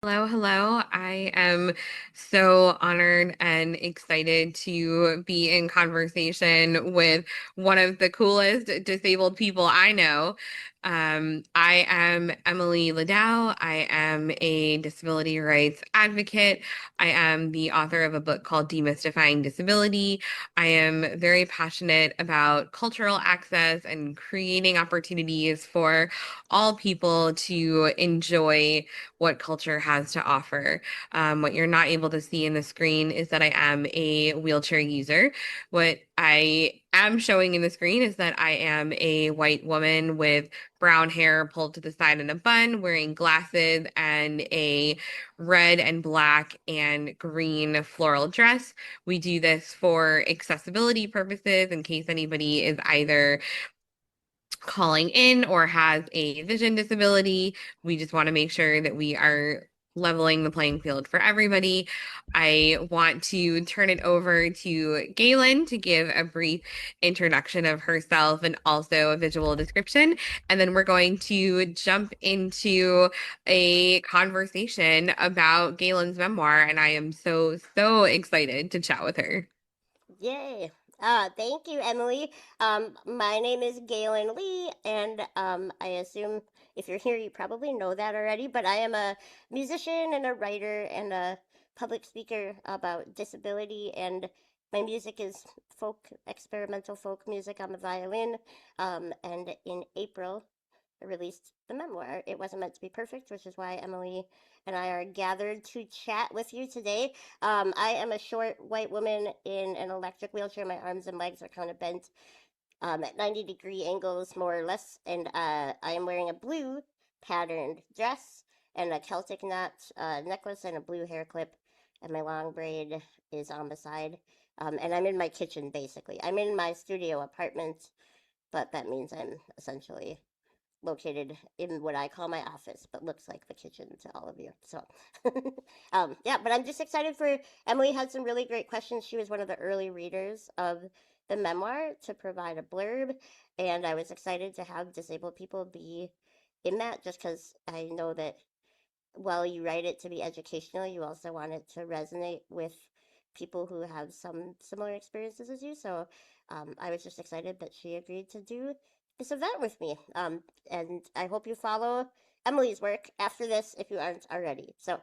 Hello, hello. I am so honored and excited to be in conversation with one of the coolest disabled people I know. I am Emily Ladau. I am a disability rights advocate. I am the author of a book called Demystifying Disability. I am very passionate about cultural access and creating opportunities for all people to enjoy what culture has to offer. What you're not able to see in the screen is that I am a wheelchair user. What I am showing in the screen is that I am a white woman with brown hair pulled to the side in a bun, wearing glasses and a red and black and green floral dress. We do this for accessibility purposes in case anybody is either calling in or has a vision disability. We just want to make sure that we are leveling the playing field for everybody. I want to turn it over to Gaelynn to give a brief introduction of herself and also a visual description. And then we're going to jump into a conversation about Gaelynn's memoir. And I am so excited to chat with her. Yay. Thank you, Emily. My name is Gaelynn Lea, and I assume if you're here, you probably know that already, but I am a musician and a writer and a public speaker about disability, and my music is experimental folk music on the violin. And in April, released the memoir. It wasn't meant to be perfect, which is why Emily and I are gathered to chat with you today. I am a short white woman in an electric wheelchair. My arms and legs are kind of bent at 90-degree angles, more or less, and I am wearing a blue patterned dress and a Celtic knot necklace and a blue hair clip, and my long braid is on the side. And I'm in my kitchen, basically. I'm in my studio apartment, but that means I'm essentially located in what I call my office, but looks like the kitchen to all of you. So, yeah, but I'm just excited for Emily had some really great questions. She was one of the early readers of the memoir to provide a blurb, and I was excited to have disabled people be in that just because I know that while you write it to be educational, you also want it to resonate with people who have some similar experiences as you. So I was just excited that she agreed to do this event with me. And I hope you follow Emily's work after this if you aren't already. So,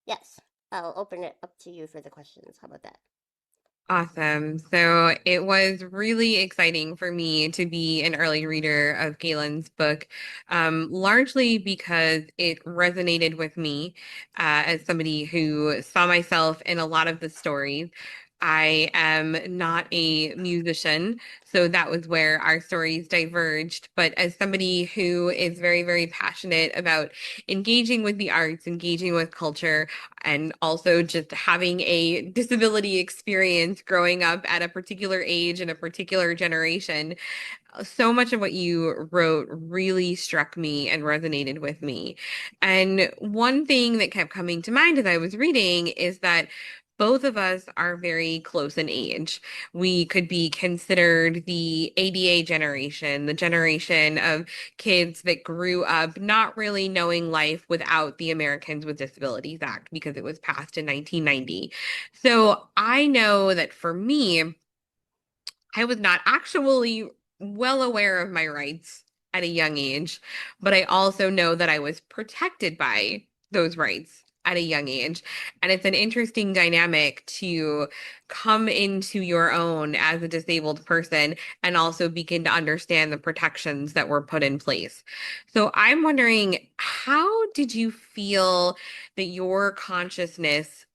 yes, I'll open it up to you for the questions. How about that? Awesome. So it was really exciting for me to be an early reader of Galen's book, largely because it resonated with me as somebody who saw myself in a lot of the stories. I am not a musician, so that was where our stories diverged. But as somebody who is very passionate about engaging with the arts, engaging with culture, and also just having a disability experience growing up at a particular age in a particular generation. So much of what you wrote really struck me and resonated with me. And one thing that kept coming to mind as I was reading is that both of us are very close in age. We could be considered the ADA generation, the generation of kids that grew up not really knowing life without the Americans with Disabilities Act because it was passed in 1990. So I know that for me, I was not actually well aware of my rights at a young age, but I also know that I was protected by those rights at a young age. And it's an interesting dynamic to come into your own as a disabled person and also begin to understand the protections that were put in place. So I'm wondering, how did you feel that your consciousness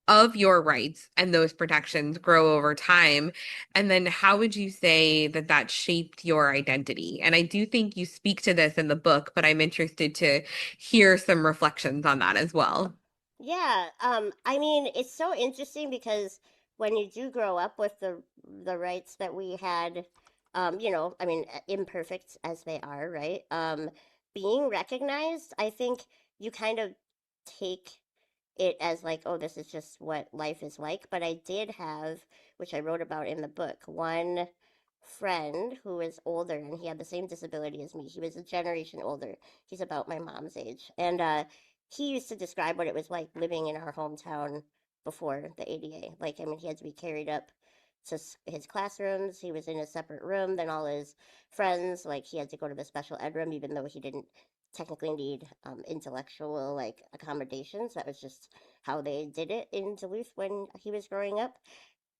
of your rights and those protections grow over time? And then how would you say that that shaped your identity? And I do think you speak to this in the book, but I'm interested to hear some reflections on that as well. Yeah, I mean, it's so interesting because when you do grow up with the rights that we had, I mean, imperfect as they are, right? Being recognized, I think you kind of take it as like, oh, this is just what life is like. But I did have, which I wrote about in the book, one friend who was older and he had the same disability as me. He was a generation older. He's about my mom's age. And he used to describe what it was like living in our hometown before the ADA. Like, I mean, he had to be carried up to his classrooms. He was in a separate room than all his friends. Like, he had to go to the special ed room, even though he didn't technically need intellectual like accommodations. That was just how they did it in Duluth when he was growing up.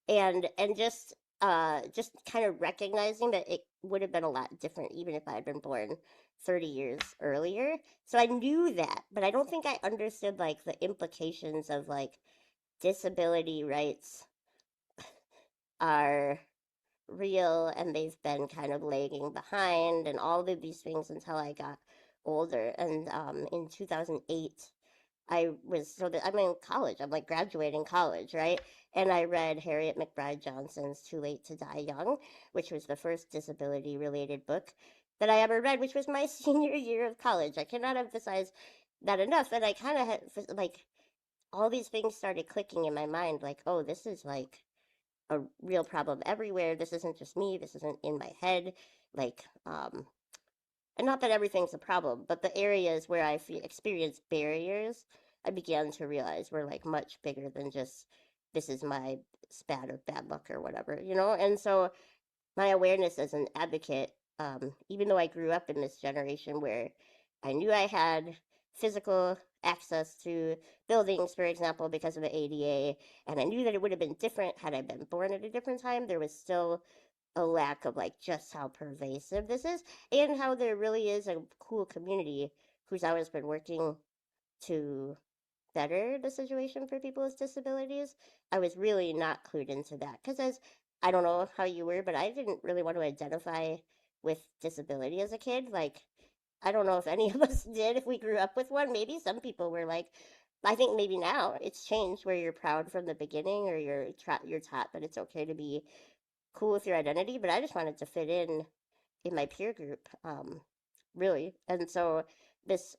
And just kind of recognizing that it would have been a lot different even if I had been born 30 years earlier. So I knew that, but I don't think I understood like the implications of like disability rights are real and they've been kind of lagging behind and all of these things until I got older. And in 2008, I'm in college. I'm like graduating college, right? And I read Harriet McBride Johnson's Too Late to Die Young, which was the first disability related book that I ever read, which was my senior year of college. I cannot emphasize that enough. And I kind of had like all these things started clicking in my mind like, oh, this is like a real problem everywhere. This isn't just me. This isn't in my head. Like, and not that everything's a problem, but the areas where I experienced barriers, I began to realize were like much bigger than just this is my spat of bad luck or whatever, you know? And so my awareness as an advocate, even though I grew up in this generation where I knew I had physical access to buildings, for example, because of the ADA, and I knew that it would have been different had I been born at a different time, there was still a lack of like just how pervasive this is and how there really is a cool community who's always been working to better the situation for people with disabilities. I was really not clued into that because as I don't know how you were, but I didn't really want to identify with disability as a kid. Like I don't know if any of us did if we grew up with one. Maybe some people were like I think maybe now it's changed where you're proud from the beginning or you're taught that it's okay to be cool with your identity, but I just wanted to fit in my peer group, really. And so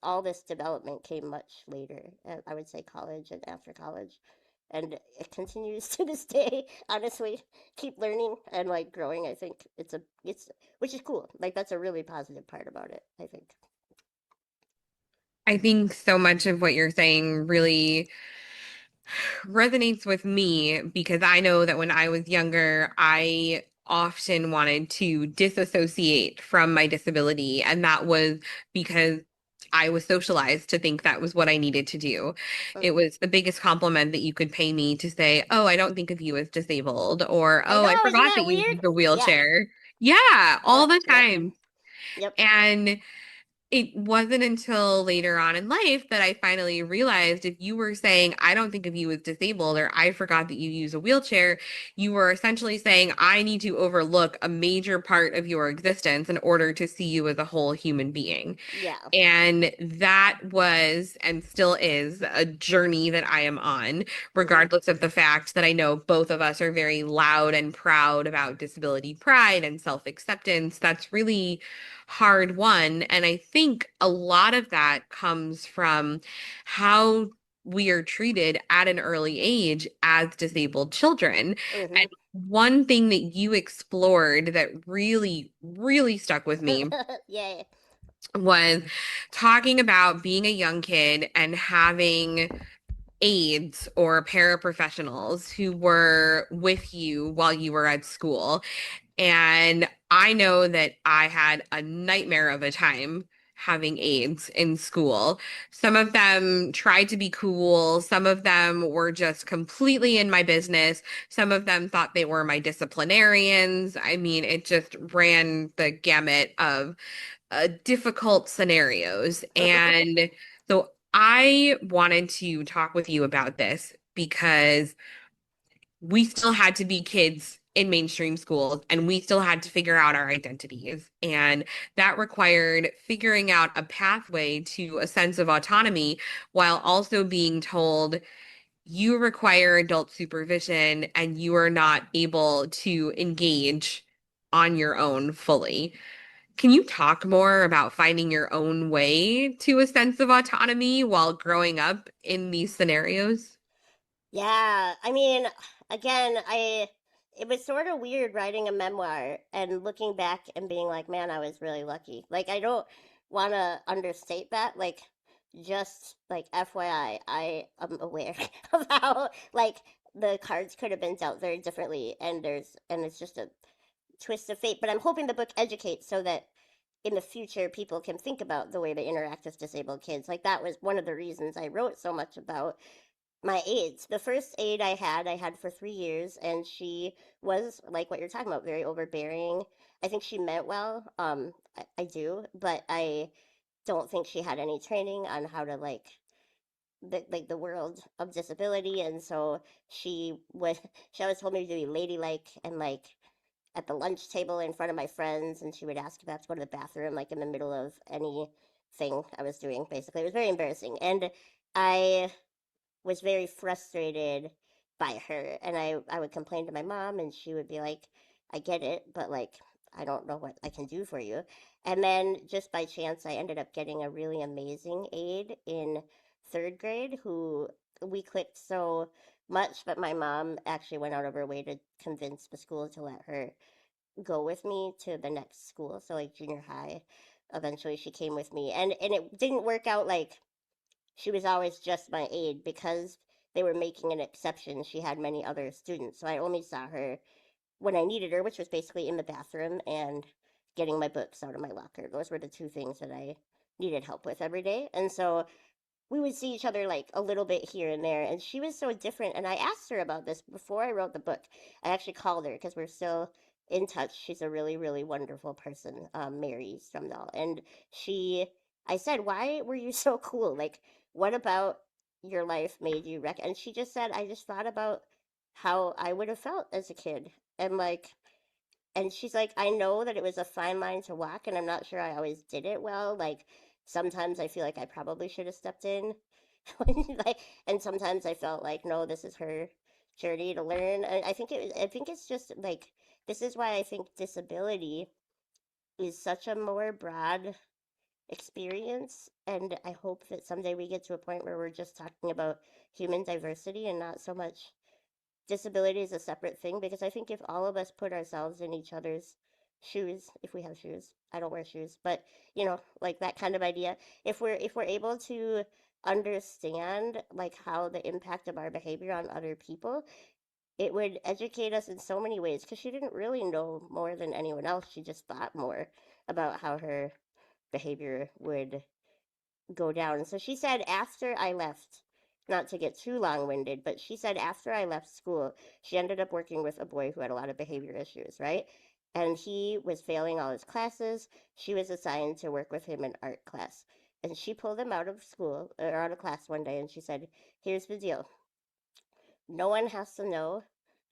all this development came much later. I would say college and after college, and it continues to this day. Honestly, keep learning and like growing. I think it's which is cool. Like that's a really positive part about it. I think. I think so much of what you're saying really resonates with me because I know that when I was younger, I often wanted to disassociate from my disability. And that was because I was socialized to think that was what I needed to do. It Hmm. was the biggest compliment that you could pay me to say, "Oh, I don't think of you as disabled," or I "Oh, I know, isn't forgot that that you weird? use a Yeah. wheelchair." Yeah, all Yep. the Yep. time. Yep. And it wasn't until later on in life that I finally realized if you were saying, I don't think of you as disabled, or I forgot that you use a wheelchair, you were essentially saying, I need to overlook a major part of your existence in order to see you as a whole human being. Yeah. And that was and still is a journey that I am on, Hmm. regardless of the fact that I know both of us are very loud and proud about disability pride and self-acceptance. That's really hard won. And I think a lot of that comes from how we are treated at an early age as disabled children. Hmm. And one thing that you explored that really, really stuck with me Yeah. was talking about being a young kid and having aides or paraprofessionals who were with you while you were at school. And I know that I had a nightmare of a time having aides in school. Some of them tried to be cool, some of them were just completely in my business, some of them thought they were my disciplinarians. I mean, it just ran the gamut of difficult scenarios. And so I wanted to talk with you about this because we still had to be kids in mainstream schools and we still had to figure out our identities. And that required figuring out a pathway to a sense of autonomy while also being told you require adult supervision and you are not able to engage on your own fully. Can you talk more about finding your own way to a sense of autonomy while growing up in these scenarios? Yeah, I mean, again, I it was sort of weird writing a memoir and looking back and being like, man, I was really lucky. Like I don't want to understate that. Like just like FYI, I am aware of how like the cards could have been dealt very differently, and it's just a twist of fate. But I'm hoping the book educates so that in the future people can think about the way they interact with disabled kids. Like that was one of the reasons I wrote so much about my aides. The first aide I had for 3 years, and she was like what you're talking about, very overbearing. I think she meant well. I do, but I don't think she had any training on how to the world of disability, and so she was she always told me to be ladylike and like at the lunch table in front of my friends, and she would ask if I have to go to the bathroom like in the middle of anything I was doing. Basically, it was very embarrassing, and I was very frustrated by her, and I would complain to my mom, and she would be like, I get it, but like I don't know what I can do for you. And then just by chance I ended up getting a really amazing aide in third grade who we clicked so much that my mom actually went out of her way to convince the school to let her go with me to the next school, so like junior high. Eventually she came with me, and it didn't work out like she was always just my aide because they were making an exception. She had many other students, so I only saw her when I needed her, which was basically in the bathroom and getting my books out of my locker. Those were the two things that I needed help with every day. And so we would see each other like a little bit here and there, and she was so different. And I asked her about this before I wrote the book. I actually called her because we're still in touch. She's a really, really wonderful person, Mary Strumdahl. And she, I said, why were you so cool? Like, what about your life made you and she just said, I just thought about how I would have felt as a kid. And like, and she's like, I know that it was a fine line to walk, and I'm not sure I always did it well. Like, sometimes I feel like I probably should have stepped in. like, and sometimes I felt like, no, this is her journey to learn. I think it's just like, this is why I think disability is such a more broad experience. And I hope that someday we get to a point where we're just talking about human diversity and not so much disability is a separate thing, because I think if all of us put ourselves in each other's shoes, if we have shoes, I don't wear shoes, but like that kind of idea, if we're able to understand like how the impact of our behavior on other people, it would educate us in so many ways, because she didn't really know more than anyone else. She just thought more about how her behavior would go down. So she said after I left, not to get too long winded, but she said after I left school, she ended up working with a boy who had a lot of behavior issues, right? And he was failing all his classes. She was assigned to work with him in art class. And she pulled him out of school or out of class one day, and she said, here's the deal. No one has to know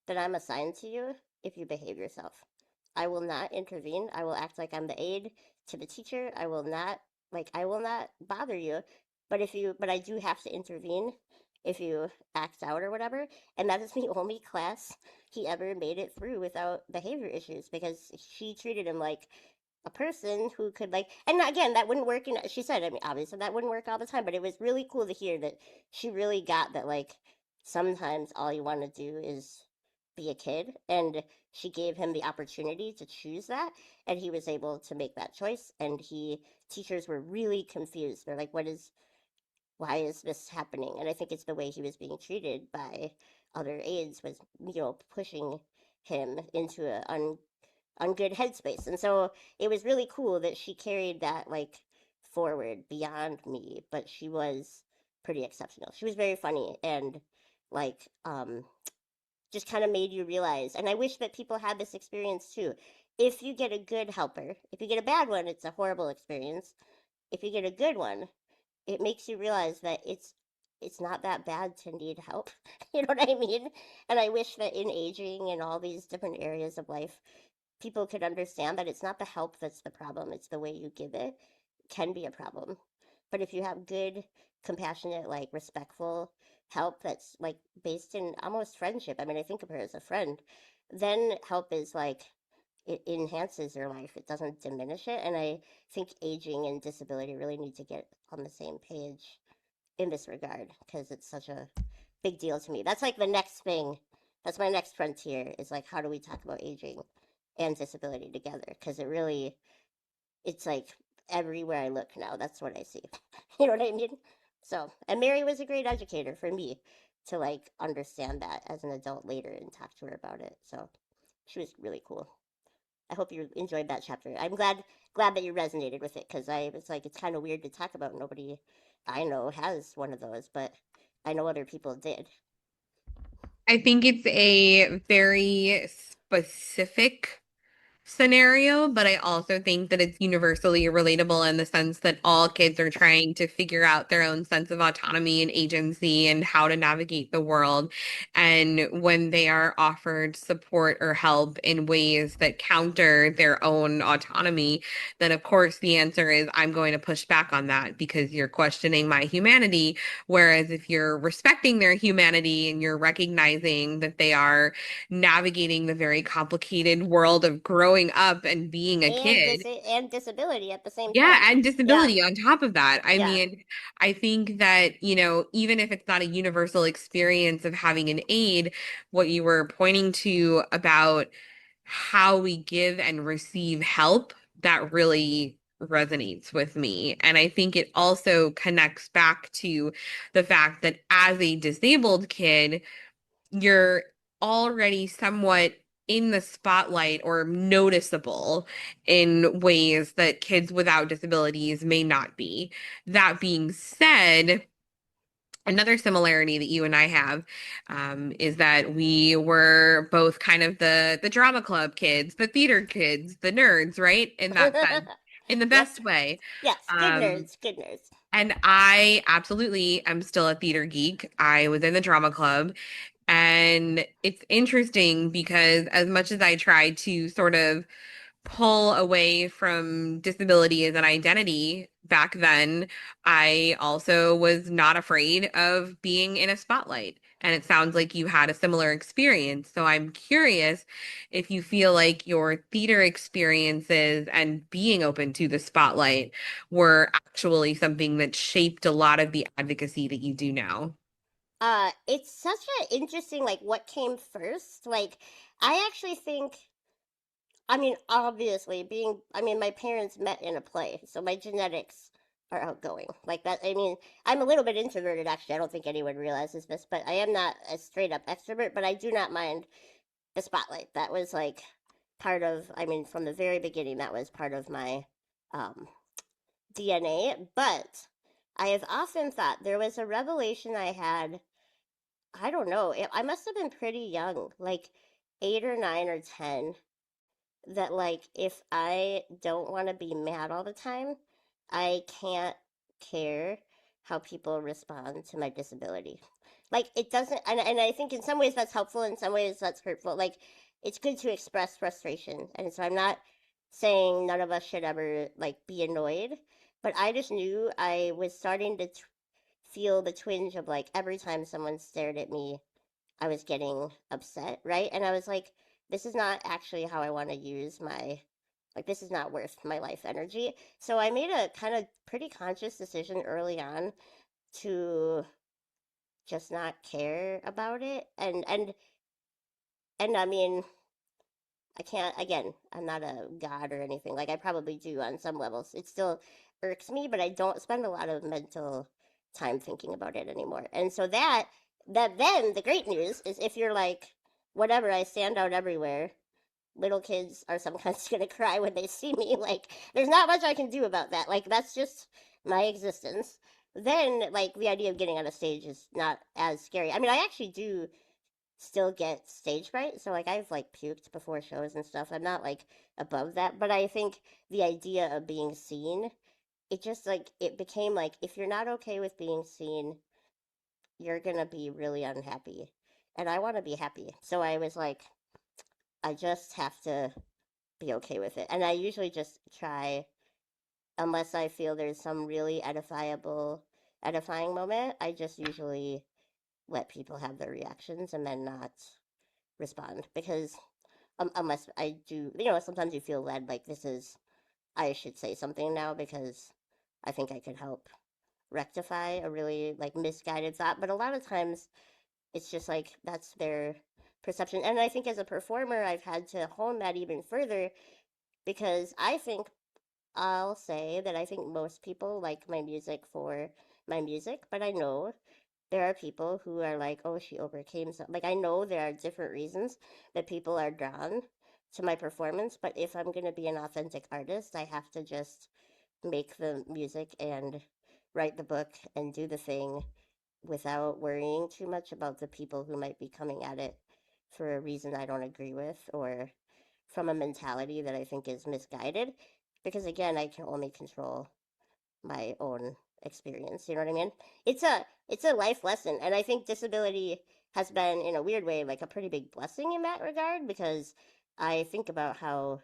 that I'm assigned to you if you behave yourself. I will not intervene. I will act like I'm the aide to the teacher. I will not bother you. But I do have to intervene if you act out or whatever. And that is the only class he ever made it through without behavior issues, because she treated him like a person who could like, and again, that wouldn't work in, she said, I mean, obviously that wouldn't work all the time, but it was really cool to hear that she really got that, like, sometimes all you want to do is be a kid, and she gave him the opportunity to choose that, and he was able to make that choice. And teachers were really confused. They're like, why is this happening? And I think it's the way he was being treated by other aides was, pushing him into a on good headspace. And so it was really cool that she carried that like forward beyond me, but she was pretty exceptional. She was very funny, and like just kind of made you realize, and I wish that people had this experience too. If you get a good helper, if you get a bad one, it's a horrible experience. If you get a good one, it makes you realize that it's not that bad to need help. You know what I mean? And I wish that in aging and all these different areas of life, people could understand that it's not the help that's the problem, it's the way you give it can be a problem. But if you have good, compassionate, like respectful help that's like based in almost friendship, I mean, I think of her as a friend, then help is like, it enhances your life, it doesn't diminish it. And I think aging and disability really need to get on the same page in this regard, because it's such a big deal to me. That's like the next thing. That's my next frontier, is like, how do we talk about aging and disability together? Because it's like everywhere I look now. That's what I see. You know what I mean? So, and Mary was a great educator for me to like understand that as an adult later and talk to her about it. So, she was really cool. I hope you enjoyed that chapter. I'm glad that you resonated with it because I was like, it's kind of weird to talk about. Nobody I know has one of those, but I know other people did. I think it's a very specific scenario, but I also think that it's universally relatable in the sense that all kids are trying to figure out their own sense of autonomy and agency and how to navigate the world. And when they are offered support or help in ways that counter their own autonomy, then of course the answer is I'm going to push back on that because you're questioning my humanity. Whereas if you're respecting their humanity and you're recognizing that they are navigating the very complicated world of growing up and being a kid. And disability at the same Yeah, time. and Yeah, disability on top of that. I yeah. mean, I think that, even if it's not a universal experience of having an aid, what you were pointing to about how we give and receive help, that really resonates with me. And I think it also connects back to the fact that as a disabled kid, you're already somewhat in the spotlight or noticeable in ways that kids without disabilities may not be. That being said, another similarity that you and I have is that we were both kind of the drama club kids, the theater kids, the nerds, right? In that sense, in the Yep. best way. Yes. Good Um, nerds. Good nerds. and I absolutely am still a theater geek. I was in the drama club. And it's interesting because as much as I try to sort of pull away from disability as an identity back then, I also was not afraid of being in a spotlight. And it sounds like you had a similar experience. So I'm curious if you feel like your theater experiences and being open to the spotlight were actually something that shaped a lot of the advocacy that you do now. It's such an interesting like what came first. Like, I actually think. I mean, obviously, my parents met in a play, so my genetics are outgoing. Like that, I mean, I'm a little bit introverted, actually. I don't think anyone realizes this, but I am not a straight up extrovert, but I do not mind the spotlight. That was like part of, I mean, from the very beginning, that was part of my um, DNA. But I have often thought there was a revelation I had. I don't know. I must have been pretty young, like 8 or 9 or 10, that like if I don't want to be mad all the time, I can't care how people respond to my disability. Like it doesn't, and I think in some ways that's helpful, in some ways that's hurtful. Like it's good to express frustration, and so I'm not saying none of us should ever like be annoyed, but I just knew I was starting to feel the twinge of like every time someone stared at me I was getting upset, right? And I was like, this is not actually how I want to use my, like, this is not worth my life energy. So I made a kind of pretty conscious decision early on to just not care about it. And I mean, I can't, again, I'm not a god or anything. Like, I probably do on some levels. It still irks me, but I don't spend a lot of mental time thinking about it anymore. And so that then the great news is if you're like, whatever, I stand out everywhere, little kids are sometimes going to cry when they see me. Like, there's not much I can do about that. Like, that's just my existence. Then, like, the idea of getting on a stage is not as scary. I mean, I actually do still get stage fright. So like I've like puked before shows and stuff. I'm not like above that, but I think the idea of being seen, it just like it became like if you're not okay with being seen, you're going to be really unhappy. And I want to be happy. So I was like I just have to be okay with it. And I usually just try unless I feel there's some really edifying moment, I just usually let people have their reactions and then not respond because unless I do, sometimes you feel led like this is, I should say something now because I think I could help rectify a really like misguided thought. But a lot of times it's just like that's their perception. And I think as a performer, I've had to hone that even further because I think I'll say that I think most people like my music for my music, but I know there are people who are like, oh, she overcame something. Like, I know there are different reasons that people are drawn to my performance, but if I'm going to be an authentic artist, I have to just make the music and write the book and do the thing without worrying too much about the people who might be coming at it for a reason I don't agree with or from a mentality that I think is misguided. Because again, I can only control my own experience. You know what I mean? It's a life lesson, and I think disability has been, in a weird way, like a pretty big blessing in that regard because I think about how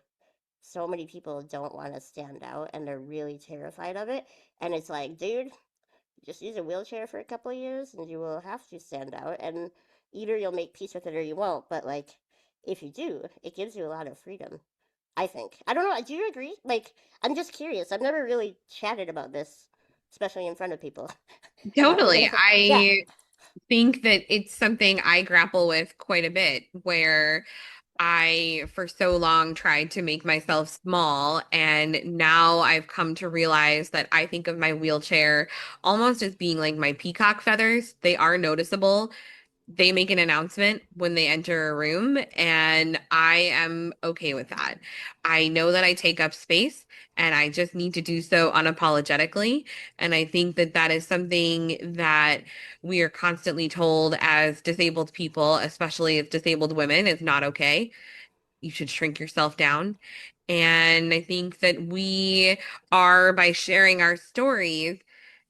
so many people don't want to stand out and they're really terrified of it. And it's like, dude, just use a wheelchair for a couple of years and you will have to stand out. And either you'll make peace with it or you won't. But, like, if you do, it gives you a lot of freedom, I think. I don't know. Do you agree? Like, I'm just curious. I've never really chatted about this, especially in front of people, about Totally. yeah, I think that it's something I grapple with quite a bit, where I, for so long, tried to make myself small. And now I've come to realize that I think of my wheelchair almost as being like my peacock feathers. They are noticeable. They make an announcement when they enter a room, and I am okay with that. I know that I take up space, and I just need to do so unapologetically. And I think that that is something that we are constantly told as disabled people, especially as disabled women, is not okay. You should shrink yourself down. And I think that we are, by sharing our stories,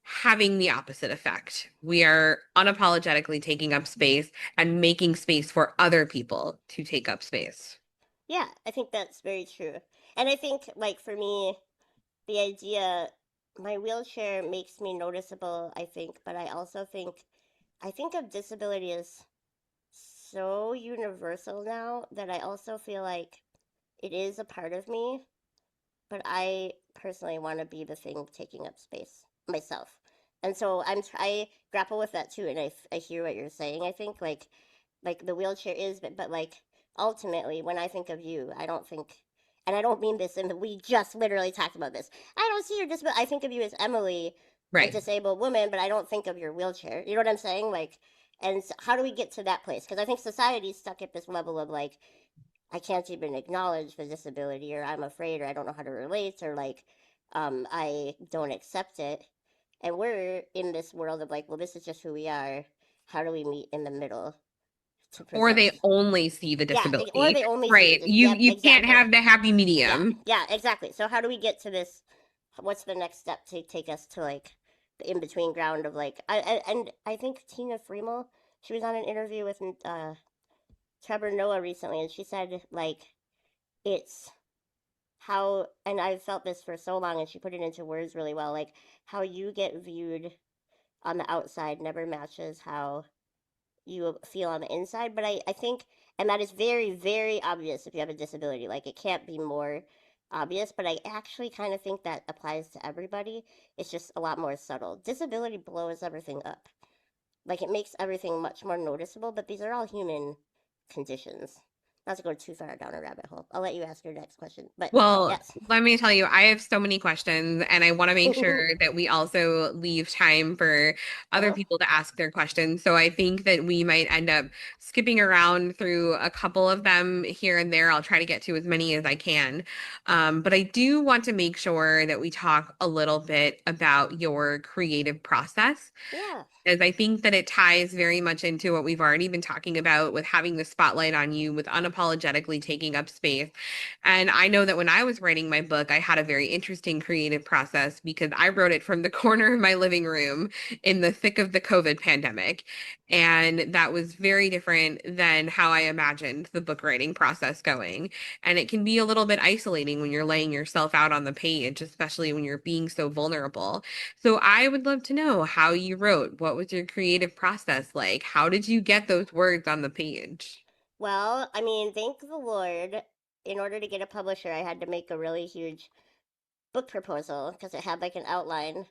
having the opposite effect. We are unapologetically taking up space and making space for other people to take up space. yeah, I think that's very true. And I think, like, for me, the idea, my wheelchair makes me noticeable, I think, but I think of disability as so universal now that I also feel like it is a part of me, but I personally want to be the thing taking up space myself. And so I grapple with that too, and I hear what you're saying. I think like the wheelchair is, but like ultimately, when I think of you, I don't think, and I don't mean this, and we just literally talked about this. I don't see your disability. I think of you as Emily, a Right. disabled woman, but I don't think of your wheelchair. You know what I'm saying? Like, and so how do we get to that place? Because I think society's stuck at this level of like, I can't even acknowledge the disability, or I'm afraid, or I don't know how to relate, or like, I don't accept it. And we're in this world of like, well, this is just who we are. How do we meet in the middle to Or present? they only see the Yeah, or disability. they only see the Right. You yep, you can't exactly. have the happy Yeah, medium. yeah, exactly. So how do we get to this? What's the next step to take us to like the in between ground of like and I think Tina Fremel, she was on an interview with Trevor Noah recently, and she said like it's how, and I've felt this for so long, and she put it into words really well, like how you get viewed on the outside never matches how you feel on the inside. But I think, and that is very, very obvious if you have a disability. Like, it can't be more obvious, but I actually kind of think that applies to everybody. It's just a lot more subtle. Disability blows everything up. Like, it makes everything much more noticeable, but these are all human conditions. Not to go too far down a rabbit hole. I'll let you ask your next question. But Well, yes. let me tell you, I have so many questions, and I want to make sure that we also leave time for other Uh-huh. people to ask their questions. So I think that we might end up skipping around through a couple of them here and there. I'll try to get to as many as I can. But I do want to make sure that we talk a little bit about your creative process, Yeah. as I think that it ties very much into what we've already been talking about with having the spotlight on you, with unapologetically taking up space. And I know that when I was writing my book, I had a very interesting creative process because I wrote it from the corner of my living room in the thick of the COVID pandemic. And that was very different than how I imagined the book writing process going. And it can be a little bit isolating when you're laying yourself out on the page, especially when you're being so vulnerable. So I would love to know how you wrote. What was your creative process like? How did you get those words on the page? Well, I mean, thank the Lord. In order to get a publisher, I had to make a really huge book proposal because it had like an outline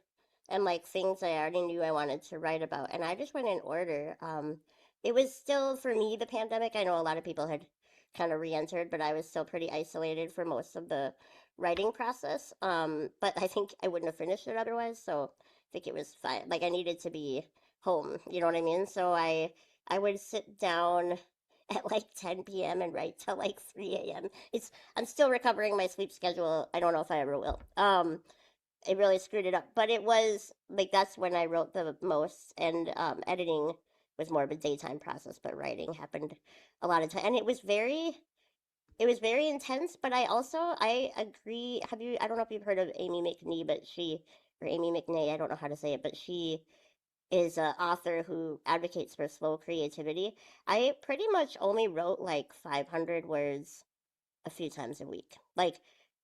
and like things I already knew I wanted to write about. And I just went in order. It was still, for me, the pandemic. I know a lot of people had kind of re entered, but I was still pretty isolated for most of the writing process. But I think I wouldn't have finished it otherwise, so I think it was fine. Like I needed to be home, you know what I mean? So I would sit down at like 10 p.m. and write till like 3 a.m. It's I'm still recovering my sleep schedule. I don't know if I ever will. It really screwed it up, but it was like that's when I wrote the most, and editing was more of a daytime process, but writing happened a lot of time, and it was very intense. But I agree. I don't know if you've heard of Amy McNee, but she or Amy McNay, I don't know how to say it, but she is an author who advocates for slow creativity. I pretty much only wrote like 500 words a few times a week. Like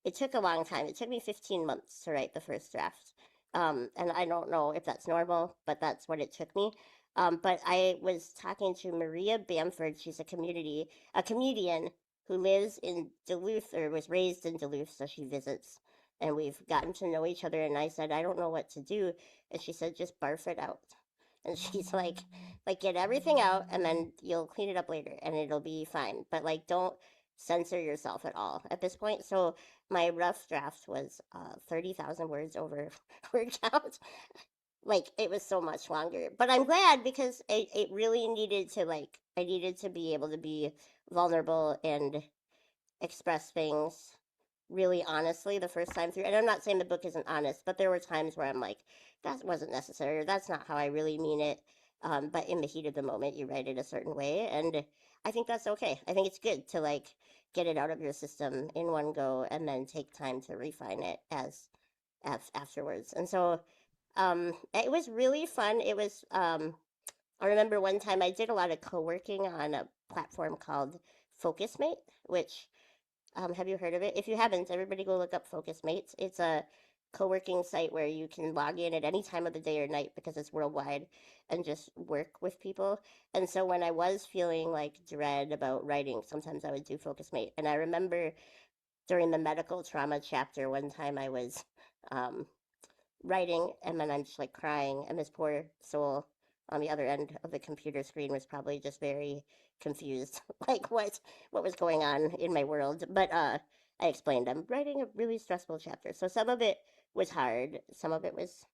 it took a long time. It took me 15 months to write the first draft. And I don't know if that's normal, but that's what it took me. But I was talking to Maria Bamford. She's a comedian who lives in Duluth or was raised in Duluth, so she visits. And we've gotten to know each other. And I said, I don't know what to do. And she said, just barf it out. And she's like get everything out, and then you'll clean it up later, and it'll be fine. But like, don't censor yourself at all at this point. So my rough draft was 30,000 words over word count. Like it was so much longer. But I'm glad because it really needed to like I needed to be able to be vulnerable and express things really honestly the first time through. And I'm not saying the book isn't honest, but there were times where I'm like, that wasn't necessary, or that's not how I really mean it. But in the heat of the moment, you write it a certain way, and I think that's okay. I think it's good to like get it out of your system in one go, and then take time to refine it as afterwards. And so, it was really fun. It was. I remember one time I did a lot of co-working on a platform called FocusMate, which have you heard of it? If you haven't, everybody go look up Focus Mates. It's a co-working site where you can log in at any time of the day or night because it's worldwide and just work with people. And so when I was feeling like dread about writing, sometimes I would do Focus Mate. And I remember during the medical trauma chapter, one time I was um, writing, and then I'm just like crying, and this poor soul on the other end of the computer screen was probably just very confused, like what was going on in my world. But I explained I'm writing a really stressful chapter, so some of it was hard, some of it was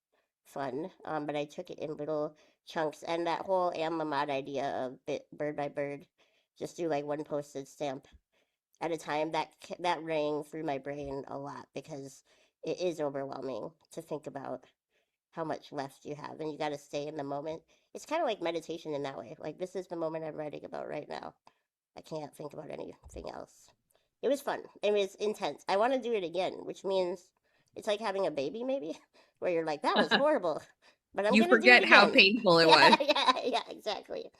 fun, but I took it in little chunks. And that whole Anne Lamott idea of bird by bird, just do like one postage stamp at a time, that rang through my brain a lot because it is overwhelming to think about how much left you have, and you got to stay in the moment. It's kind of like meditation in that way. Like this is the moment I'm writing about right now. I can't think about anything else. It was fun. It was intense. I want to do it again, which means it's like having a baby maybe, where you're like that was horrible, but I'm You going to do it forget how again. painful it was. Yeah, yeah, yeah, exactly.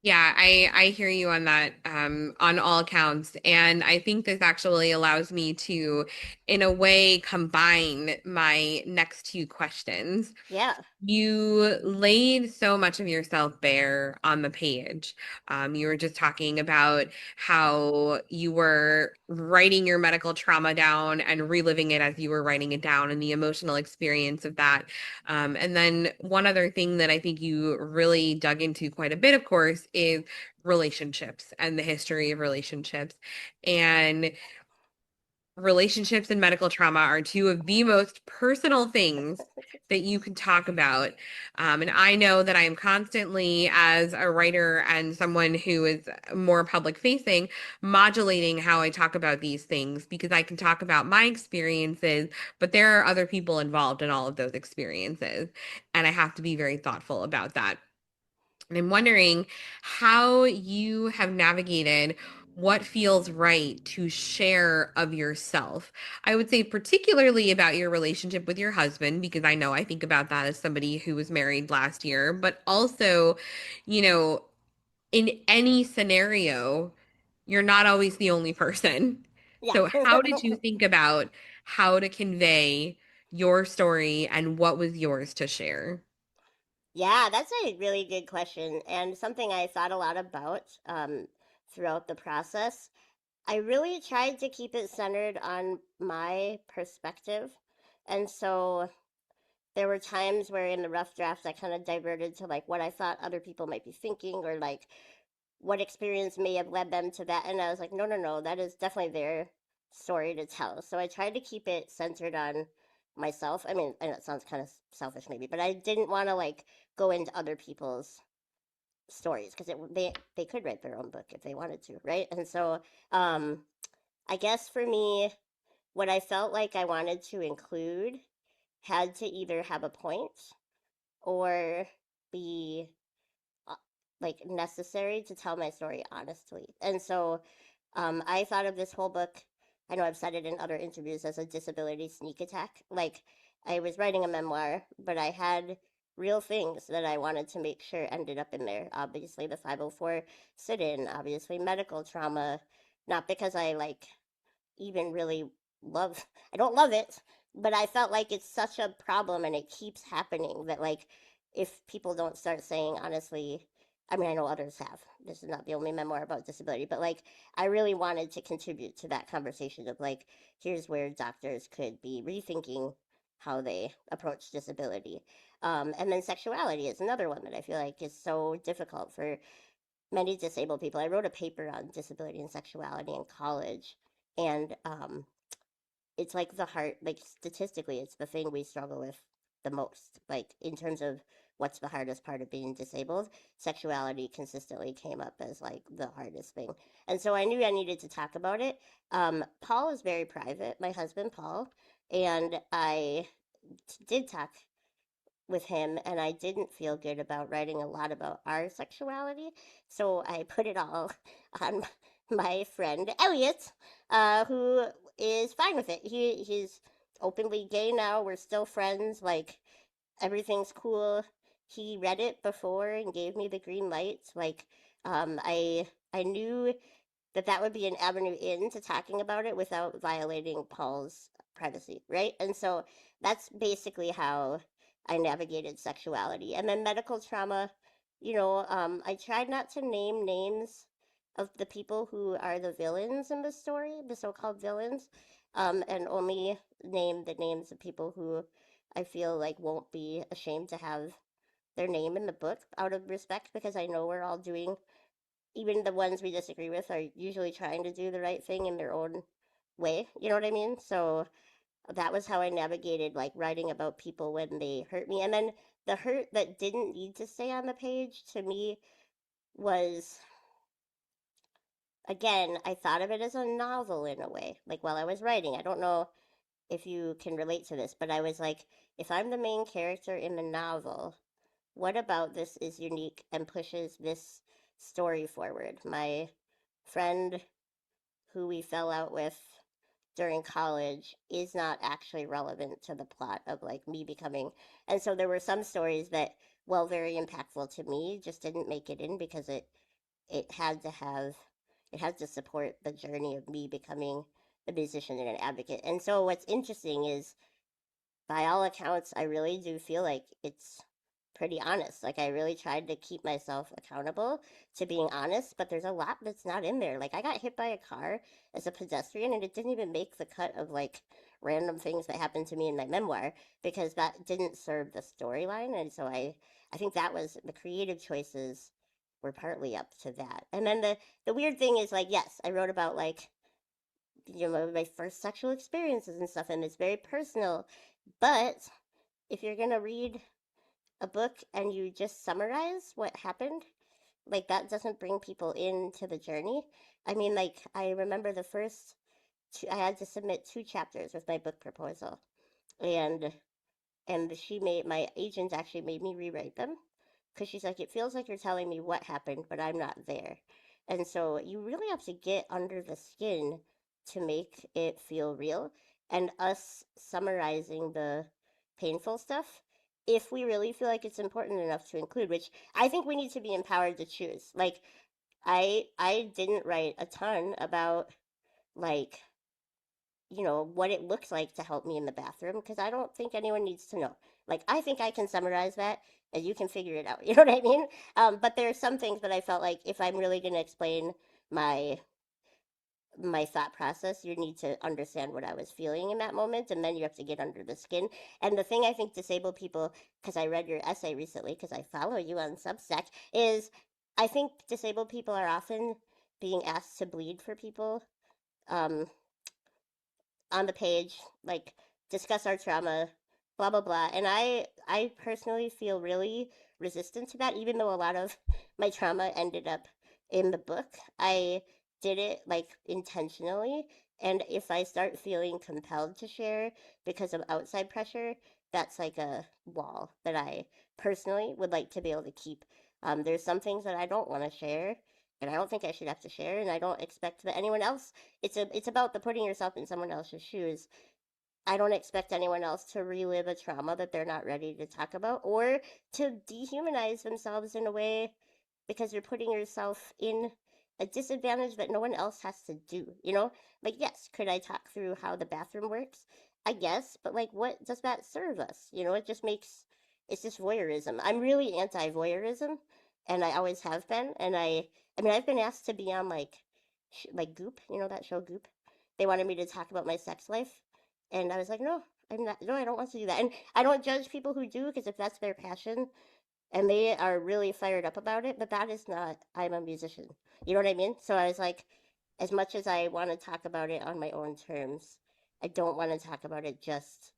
Yeah, I hear you on that, on all accounts. And I think this actually allows me to, in a way, combine my next two questions. Yeah. You laid so much of yourself bare on the page. You were just talking about how you were writing your medical trauma down and reliving it as you were writing it down, and the emotional experience of that. And then one other thing that I think you really dug into quite a bit, of course, is relationships and the history of relationships. And relationships and medical trauma are two of the most personal things that you can talk about. And I know that I am constantly, as a writer and someone who is more public facing, modulating how I talk about these things because I can talk about my experiences, but there are other people involved in all of those experiences. And I have to be very thoughtful about that. And I'm wondering how you have navigated what feels right to share of yourself. I would say, particularly about your relationship with your husband, because I know I think about that as somebody who was married last year, but also, you know, in any scenario, you're not always the only person. Yeah. So, how did you think about how to convey your story and what was yours to share? Yeah, that's a really good question, and something I thought a lot about throughout the process. I really tried to keep it centered on my perspective. And so there were times where in the rough drafts I kind of diverted to like what I thought other people might be thinking, or like what experience may have led them to that. And I was like, no, no, no, that is definitely their story to tell. So I tried to keep it centered on myself. I mean, I know it sounds kind of selfish maybe, but I didn't want to like go into other people's stories because they could write their own book if they wanted to, right? And so um I guess for me, what I felt like I wanted to include had to either have a point or be uh, like necessary to tell my story honestly. And so I thought of this whole book. I know I've said it in other interviews as a disability sneak attack. Like I was writing a memoir, but I had real things that I wanted to make sure ended up in there. Obviously, the 504 sit in, obviously, medical trauma. Not because I like even really love I don't love it, but I felt like it's such a problem and it keeps happening that like if people don't start saying honestly, I mean I know others have. This is not the only memoir about disability, but like I really wanted to contribute to that conversation of like here's where doctors could be rethinking how they approach disability. And then sexuality is another one that I feel like is so difficult for many disabled people. I wrote a paper on disability and sexuality in college, and it's like the heart, like statistically, it's the thing we struggle with the most. Like in terms of what's the hardest part of being disabled, sexuality consistently came up as like the hardest thing. And so I knew I needed to talk about it. Paul is very private, my husband, Paul, and I did talk with him and I didn't feel good about writing a lot about our sexuality. So I put it all on my friend Elliot, who is fine with it. He's openly gay now. We're still friends. Like everything's cool. He read it before and gave me the green light. Like I knew that that would be an avenue into talking about it without violating Paul's privacy, right? And so that's basically how I navigated sexuality. And then medical trauma, I tried not to name names of the people who are the villains in the story, the so-called villains, and only name the names of people who I feel like won't be ashamed to have their name in the book out of respect because I know we're all doing, even the ones we disagree with are usually trying to do the right thing in their own way. You know what I mean? So that was how I navigated like writing about people when they hurt me. And then the hurt that didn't need to stay on the page to me was, again, I thought of it as a novel in a way. Like while I was writing, I don't know if you can relate to this, but I was like, if I'm the main character in the novel, what about this is unique and pushes this story forward? My friend who we fell out with during college is not actually relevant to the plot of like me becoming. And so there were some stories that, well, very impactful to me, just didn't make it in because it had to have it had to support the journey of me becoming a musician and an advocate. And so what's interesting is by all accounts, I really do feel like it's pretty honest. Like I really tried to keep myself accountable to being honest, but there's a lot that's not in there. Like I got hit by a car as a pedestrian and it didn't even make the cut of like random things that happened to me in my memoir because that didn't serve the storyline. And so I think that was the creative choices were partly up to that. And then the weird thing is like yes, I wrote about like my first sexual experiences and stuff and it's very personal, but if you're going to read a book and you just summarize what happened, like that doesn't bring people into the journey. I mean, like I remember the first two, I had to submit 2 chapters with my book proposal, and she made my agent actually made me rewrite them because she's like, it feels like you're telling me what happened, but I'm not there. And so you really have to get under the skin to make it feel real. And us summarizing the painful stuff, if we really feel like it's important enough to include, which I think we need to be empowered to choose. Like I didn't write a ton about like what it looks like to help me in the bathroom because I don't think anyone needs to know. Like, I think I can summarize that and you can figure it out. You know what I mean? But there are some things that I felt like if I'm really going to explain my my thought process, you need to understand what I was feeling in that moment, and then you have to get under the skin. And the thing I think disabled people, because I read your essay recently, because I follow you on Substack, is I think disabled people are often being asked to bleed for people. Um, on the page, like discuss our trauma, blah blah blah. And I personally feel really resistant to that, even though a lot of my trauma ended up in the book. I did it like intentionally, and if I start feeling compelled to share because of outside pressure, that's like a wall that I personally would like to be able to keep. There's some things that I don't want to share, and I don't think I should have to share, and I don't expect that anyone else. It's about the putting yourself in someone else's shoes. I don't expect anyone else to relive a trauma that they're not ready to talk about, or to dehumanize themselves in a way because you're putting yourself in a disadvantage that no one else has to do, you know? Like, yes, could I talk through how the bathroom works? I guess, but like, what does that serve us? You know, it just makes, it's just voyeurism. I'm really anti voyeurism, and I always have been. And I mean, I've been asked to be on like Goop, you know, that show Goop? They wanted me to talk about my sex life. And I was like, no, I'm not, no, I don't want to do that. And I don't judge people who do, because if that's their passion, and they are really fired up about it, but that is not, I'm a musician. You know what I mean? So I was like, as much as I want to talk about it on my own terms, I don't want to talk about it just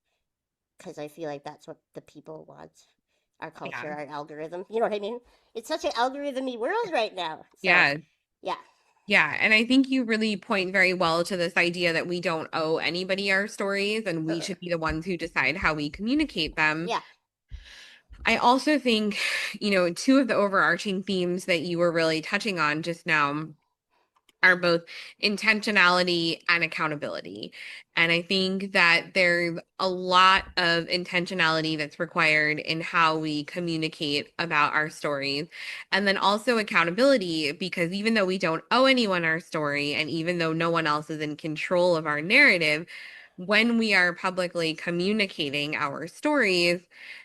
because I feel like that's what the people want. Our Yeah. culture, our algorithm. You know what I mean? It's such an algorithmy world right now. So, Yeah. yeah. Yeah, and I think you really point very well to this idea that we don't owe anybody our stories and we Uh-uh. should be the ones who decide how we communicate them. Yeah. I also think, two of the overarching themes that you were really touching on just now are both intentionality and accountability. And I think that there's a lot of intentionality that's required in how we communicate about our stories. And then also accountability, because even though we don't owe anyone our story, and even though no one else is in control of our narrative, when we are publicly communicating our stories,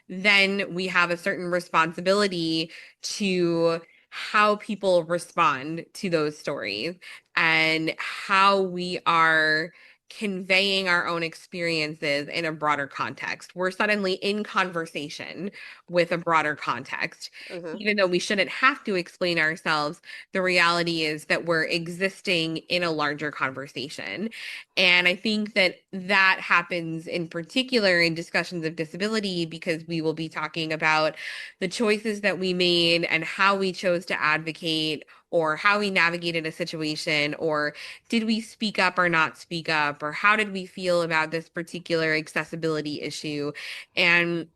then we have a certain responsibility to how people respond to those stories and how we are conveying our own experiences in a broader context. We're suddenly in conversation with a broader context. Mm-hmm. Even though we shouldn't have to explain ourselves, the reality is that we're existing in a larger conversation. And I think that that happens in particular in discussions of disability because we will be talking about the choices that we made and how we chose to advocate or how we navigated a situation, or did we speak up or not speak up, or how did we feel about this particular accessibility issue. And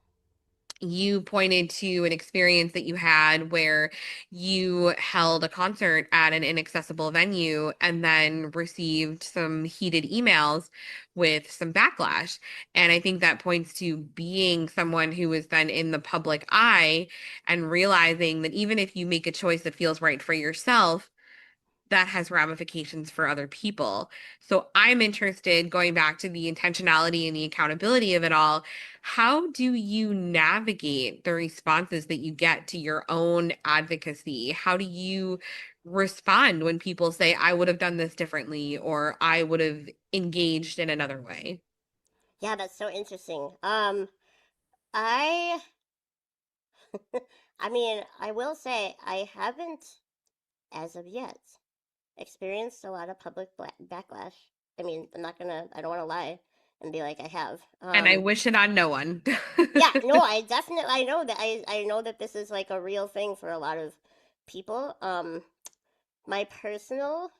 you pointed to an experience that you had where you held a concert at an inaccessible venue and then received some heated emails with some backlash. And I think that points to being someone who is then in the public eye and realizing that even if you make a choice that feels right for yourself, that has ramifications for other people. So I'm interested, going back to the intentionality and the accountability of it all, how do you navigate the responses that you get to your own advocacy? How do you respond when people say, I would have done this differently, or I would have engaged in another way? Yeah, that's so interesting. I, I mean, I will say I haven't, as of yet, experienced a lot of public backlash. I mean, I don't want to lie and be like I have. And I wish it on no one. Yeah, no, I know that I know that this is like a real thing for a lot of people. My personal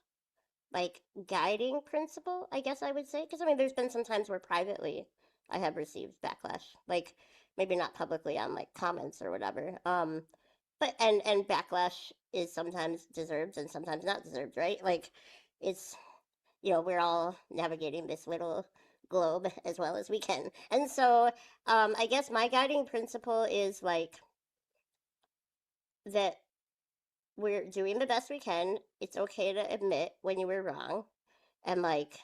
like guiding principle, I guess I would say, because I mean, there's been some times where privately I have received backlash, like maybe not publicly on like comments or whatever. But and backlash is sometimes deserved and sometimes not deserved, right? Like it's we're all navigating this little globe as well as we can. And so I guess my guiding principle is like that we're doing the best we can. It's okay to admit when you were wrong. And like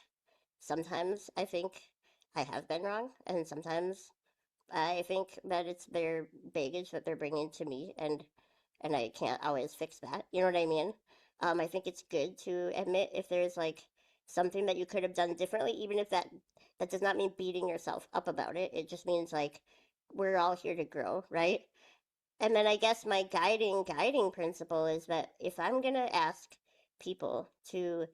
sometimes I think I have been wrong, and sometimes I think that it's their baggage that they're bringing to me, and I can't always fix that. You know what I mean? I think it's good to admit if there's like something that you could have done differently, even if that does not mean beating yourself up about it. It just means like we're all here to grow, right? And then I guess my guiding principle is that if I'm gonna ask people to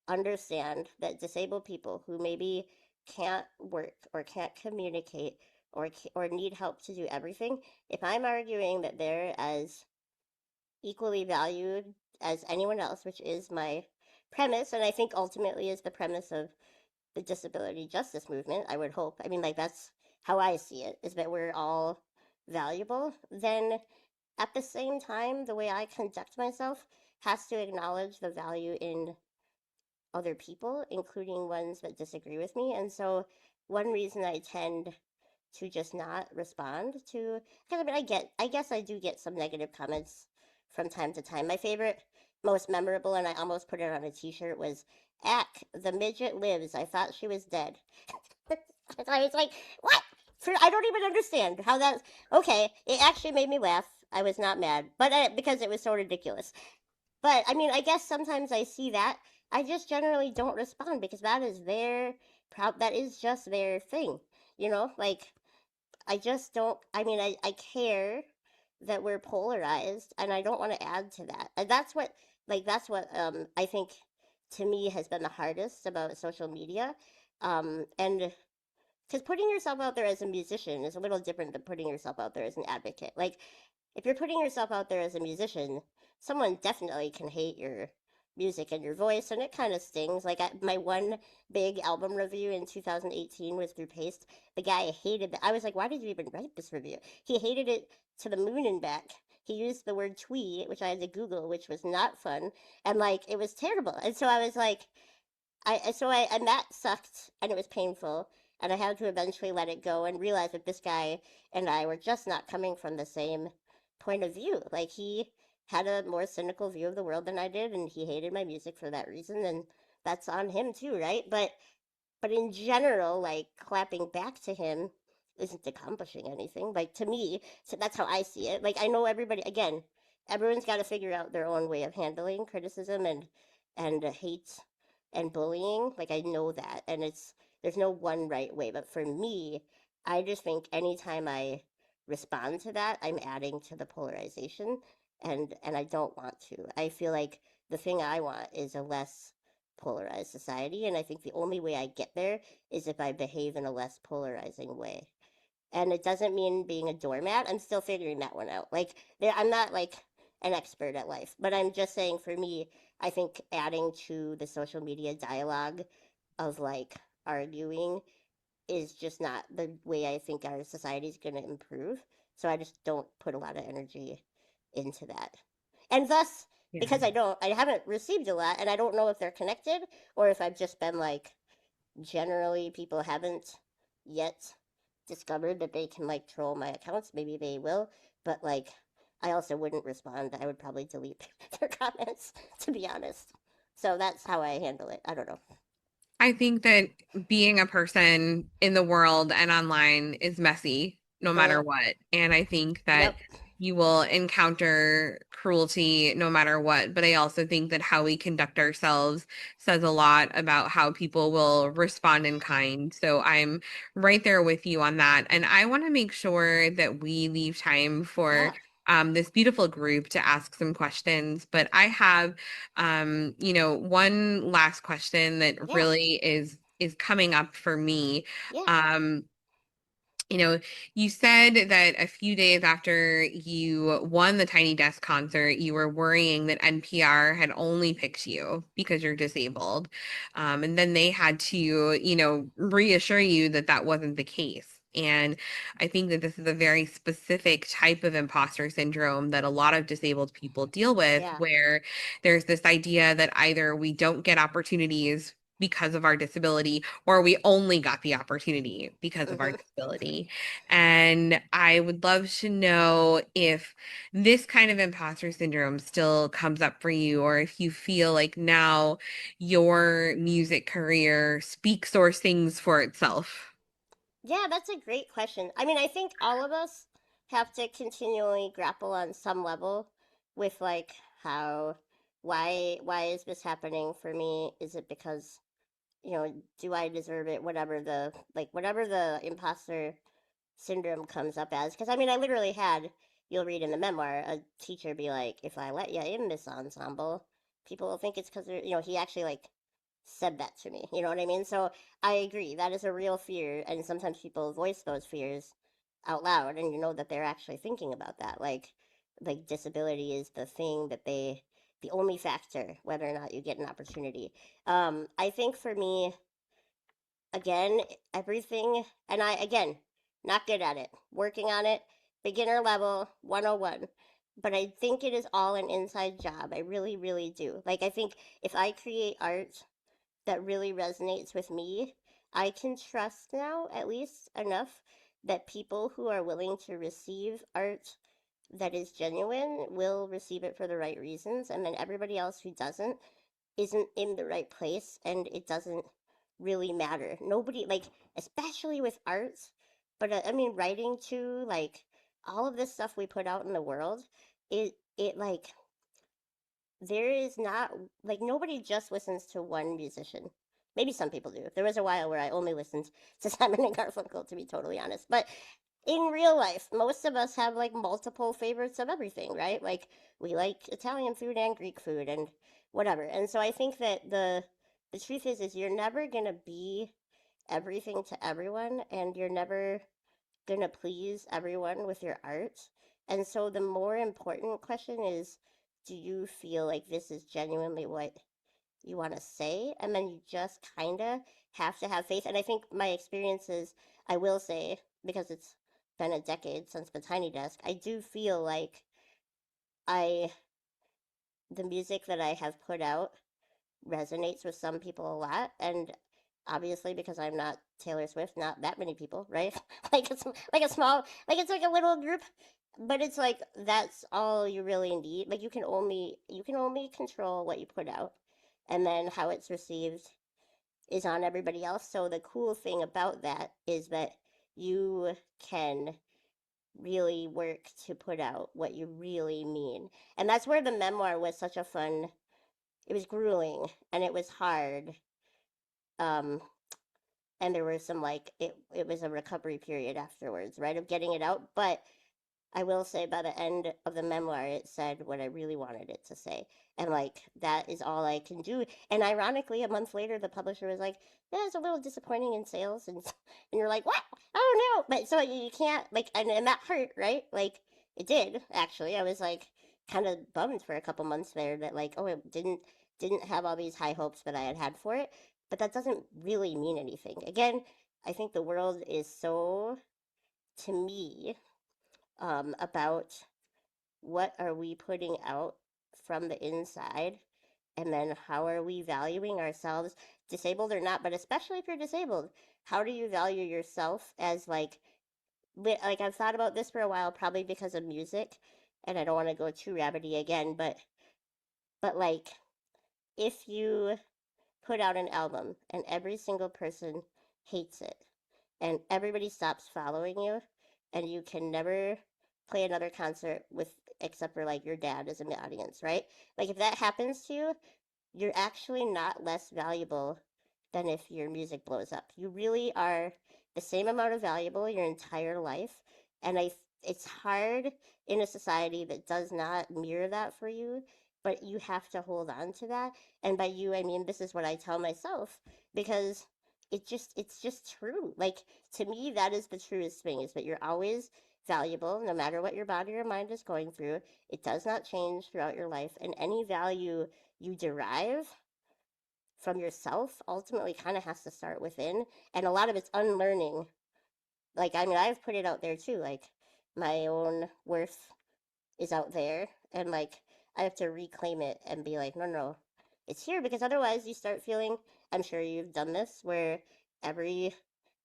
understand that disabled people who maybe can't work or can't communicate or need help to do everything, if I'm arguing that they're as equally valued as anyone else, which is my premise, and I think ultimately is the premise of the disability justice movement, I would hope. I mean, like, that's how I see it, is that we're all valuable. Then at the same time, the way I conduct myself has to acknowledge the value in other people, including ones that disagree with me. And so, one reason I tend to just not respond to, because I mean, I guess I do get some negative comments from time to time. My favorite, most memorable, and I almost put it on a T-shirt was, "Ack, the midget lives. I thought she was dead." I was like, what? I don't even understand how that. Okay, it actually made me laugh. I was not mad, but because it was so ridiculous. But I mean, I guess sometimes I see that. I just generally don't respond because that is their that is just their thing. Like, I just don't. I mean, I care that we're polarized, and I don't want to add to that. And that's what I think to me has been the hardest about social media. And because putting yourself out there as a musician is a little different than putting yourself out there as an advocate. Like, if you're putting yourself out there as a musician, someone definitely can hate your music and your voice, and it kind of stings. Like, my one big album review in 2018 was through Paste. The guy hated it. I was like, why did you even write this review? He hated it to the moon and back. He used the word twee, which I had to Google, which was not fun, and like it was terrible. And so I was like, and that sucked, and it was painful, and I had to eventually let it go and realize that this guy and I were just not coming from the same point of view. Like, he had a more cynical view of the world than I did, and he hated my music for that reason, and that's on him too, right? But in general, like, clapping back to him isn't accomplishing anything. Like, to me, so that's how I see it. Like, I know everybody, again, everyone's got to figure out their own way of handling criticism and hate and bullying. Like, I know that, and there's no one right way. But for me, I just think anytime I respond to that, I'm adding to the polarization, and I don't want to. I feel like the thing I want is a less polarized society, and I think the only way I get there is if I behave in a less polarizing way. And it doesn't mean being a doormat. I'm still figuring that one out. Like, I'm not like an expert at life, but I'm just saying, for me, I think adding to the social media dialogue of like arguing is just not the way I think our society is going to improve. So I just don't put a lot of energy into that. And thus, Yeah. because I haven't received a lot, and I don't know if they're connected or if I've just been like, generally people haven't yet discovered that they can like troll my accounts. Maybe they will, but like, I also wouldn't respond. I would probably delete their comments, to be honest. So that's how I handle it. I don't know. I think that being a person in the world and online is messy no matter Mm, what. And I think that yep. you will encounter cruelty no matter what. But I also think that how we conduct ourselves says a lot about how people will respond in kind. So I'm right there with you on that. And I want to make sure that we leave time for Yeah. this beautiful group to ask some questions. But I have one last question that Yeah. really is coming up for me. Yeah. Um, you know, you said that a few days after you won the Tiny Desk concert, you were worrying that NPR had only picked you because you're disabled. And then they had to, reassure you that that wasn't the case. And I think that this is a very specific type of imposter syndrome that a lot of disabled people deal with, Yeah. where there's this idea that either we don't get opportunities because of our disability, or we only got the opportunity because of our Hmm. disability. And I would love to know if this kind of imposter syndrome still comes up for you, or if you feel like now your music career speaks or sings for itself. Yeah, that's a great question. I mean, I think all of us have to continually grapple on some level with like, how why is this happening for me? Is it because, do I deserve it? Whatever the imposter syndrome comes up as. Because I mean, I literally had, you'll read in the memoir, a teacher be like, if I let you in this ensemble, people will think it's because they're, he actually like said that to me. You know what I mean? So I agree. That is a real fear. And sometimes people voice those fears out loud, and you know that they're actually thinking about that. Like disability is the thing that the only factor whether or not you get an opportunity. I think for me, again, everything, and I, again, not good at it, working on it, beginner level 101. But I think it is all an inside job. I really, really do. Like, I think if I create art that really resonates with me, I can trust now, at least enough, that people who are willing to receive art that is genuine will receive it for the right reasons. And then everybody else who doesn't isn't in the right place, and it doesn't really matter. Nobody, like, especially with arts, but I mean writing too, like all of this stuff we put out in the world, it like there is not, like, nobody just listens to one musician. Maybe some people do. There was a while where I only listened to Simon and Garfunkel, to be totally honest. But in real life, most of us have like multiple favorites of everything, right? Like we like Italian food and Greek food and whatever. And so I think that the truth is you're never gonna be everything to everyone, and you're never gonna please everyone with your art. And so the more important question is, do you feel like this is genuinely what you want to say? And then you just kind of have to have faith. And I think my experiences, I will say, because it's been a decade since the Tiny Desk, I do feel like I, the music that I have put out resonates with some people a lot. And obviously, because I'm not Taylor Swift, not that many people, right? Like it's like a small, like it's like a little group, but it's like that's all you really need. Like you can only control what you put out, and then how it's received is on everybody else. So the cool thing about that is that you can really work to put out what you really mean. And that's where the memoir was such a fun, it was grueling and it was hard. Um, and there was some, like, it was a recovery period afterwards, right, of getting it out. But I will say by the end of the memoir, it said what I really wanted it to say. And like, that is all I can do. And ironically, a month later, the publisher was like, yeah, it's a little disappointing in sales. And, and you're like, what? Oh no. But so you can't, like, and that hurt, right? Like, it did, actually. I was like, kind of bummed for a couple months there that, like, oh, it didn't have all these high hopes that I had had for it. But that doesn't really mean anything. Again, I think the world is so, to me, about what are we putting out from the inside, and then how are we valuing ourselves, disabled or not, but especially if you're disabled, how do you value yourself as, like I've thought about this for a while, probably because of music, and I don't want to go too rabbity again, but like, if you put out an album and every single person hates it and everybody stops following you, and you can never play another concert with, except for like your dad is in the audience, right? Like, if that happens to you, you're actually not less valuable than if your music blows up. You really are the same amount of valuable your entire life. And it's hard in a society that does not mirror that for you, but you have to hold on to that. And by you, I mean, this is what I tell myself, because it's just true. Like, to me, that is the truest thing, is that you're always valuable no matter what your body or mind is going through. It does not change throughout your life, and any value you derive from yourself ultimately kind of has to start within. And a lot of it's unlearning. Like, I mean, I've put it out there too. Like, my own worth is out there, and like, I have to reclaim it and be like, no, no, it's here. Because otherwise you start feeling, I'm sure you've done this, where every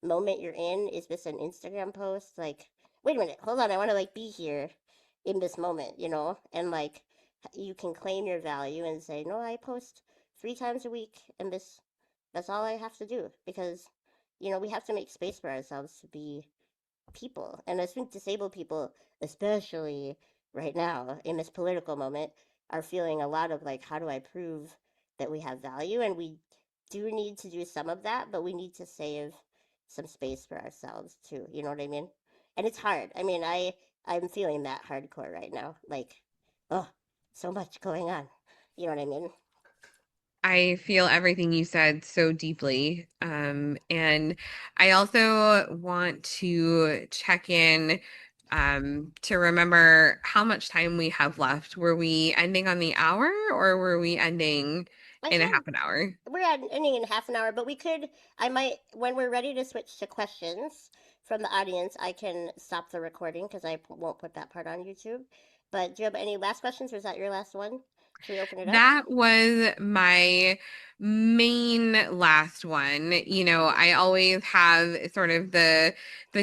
moment you're in is this an Instagram post, like, wait a minute, hold on, I want to like be here in this moment, and like, you can claim your value and say, no, I post 3 times a week, and that's all I have to do. Because we have to make space for ourselves to be people. And I think disabled people, especially right now in this political moment, are feeling a lot of like, how do I prove that we have value? And we do need to do some of that, but we need to save some space for ourselves too. You know what I mean? And it's hard. I mean, I'm feeling that hardcore right now. Like, oh, so much going on. You know what I mean? I feel everything you said so deeply. And I also want to check in to remember how much time we have left. Were we ending on the hour or were we ending I in a said half an hour? we're at ending in half an hour, but we could. I might when we're ready to switch to questions from the audience. I can stop the recording because I won't put that part on YouTube. But do you have any last questions, or is that your last one? Should we open it up? That was my main last one. You know, I always have sort of the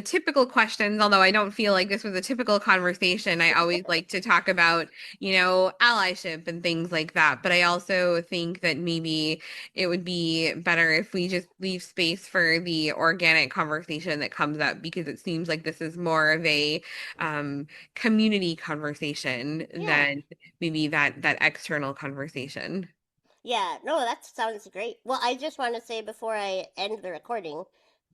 typical questions, although I don't feel like this was a typical conversation. I always like to talk about, allyship and things like that. But I also think that maybe it would be better if we just leave space for the organic conversation that comes up because it seems like this is more of a community conversation Yeah. than maybe that external conversation. Yeah, no, that sounds great. Well, I just want to say before I end the recording,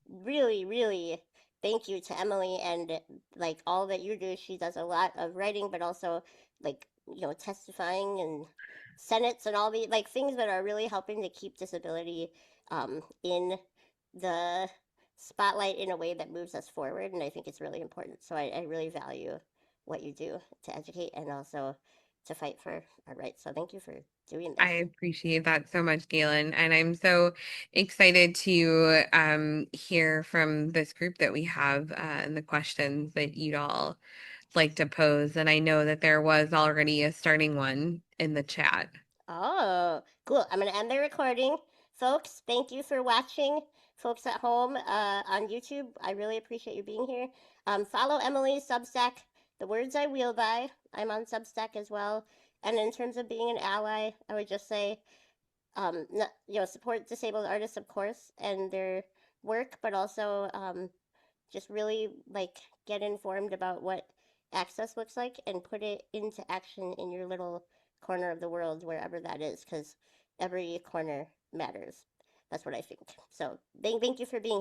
really, really thank you to Emily and like all that you do. She does a lot of writing, but also like, testifying and senates and all the like things that are really helping to keep disability in the spotlight in a way that moves us forward. And I think it's really important. So I really value what you do to educate and also to fight for our rights. So thank you for doing I this. appreciate that so much, Galen, and I'm so excited to hear from this group that we have and the questions that you'd all like to pose. And I know that there was already a starting one in the chat. Oh, cool. I'm going to end the recording. Folks, thank you for watching. Folks at home on YouTube, I really appreciate you being here. Follow Emily's Substack, The Words I Wheel By. I'm on Substack as well. And in terms of being an ally, I would just say, support disabled artists, of course, and their work, but also just really like get informed about what access looks like and put it into action in your little corner of the world, wherever that is, because every corner matters. That's what I think. So thank you for being here.